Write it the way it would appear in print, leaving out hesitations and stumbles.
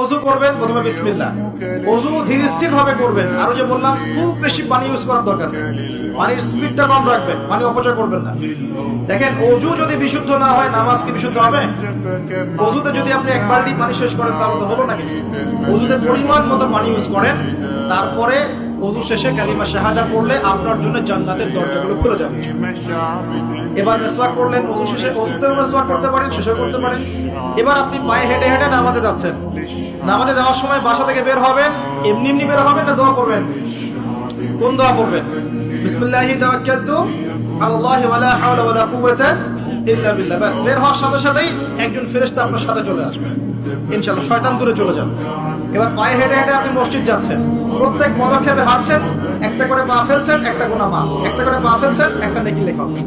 ওযু করবেন প্রথমে বিসমিল্লাহ। ওযু ধীর স্থির ভাবে করবেন। আরো যে বললাম খুব বেশি পানি ইউজ করার দরকার নেই, পানির স্পিডটা কম রাখবেন, পানি অপচয় করবেন না। দেখেন ওযু যদি বিশুদ্ধ না হয় নামাজ কি বিশুদ্ধ হবে? ওযুতে যদি আপনি এক বালতি পানি শেষ করেন তাহলে তো হলো নাকি? ওযুতে পরিমাণ মতো পানি ইউজ করেন, তারপরে ওযু শেষে কালিমা শাহাদা পড়লে আপনার জন্য জান্নাতের দরজাগুলো খুলে যাবে। এবার মিসওয়াক করলেন, ওযু শেষে ওযুতেও মিসওয়াক করতে পারেন, শেষেও করতে পারেন। এবার আপনি পায়ে হেঁটে হেঁটে নামাজে যাচ্ছেন, নামাজে যাওয়ার সময় বাসা থেকে বের হবেন, এমনি এমনি বের হবেন না দোয়া করবেন? কোন দোয়া পড়বেন? বিসমিল্লাহি তাওয়াক্কালতু আলাল্লাহি ওয়া লা হাওলা ওয়া লা কুওয়াতা ইল্লা বিল্লাহ। বাস বের হওয়ার সাথে সাথেই একজন ফেরেশতা আপনার সাথে চলে আসবে, ইনশাআল্লাহ শয়তান দূরে চলে যাবে। এবার পায়ে হেঁটে হেঁটে আপনি মসজিদ যাচ্ছেন, প্রত্যেক পদক্ষেপে হাঁটছেন, একটা করে পা ফেলছেন, একটা গুনাহ মাফ, একটা করে পা ফেলছেন, একটা নেকি লেখা হচ্ছে।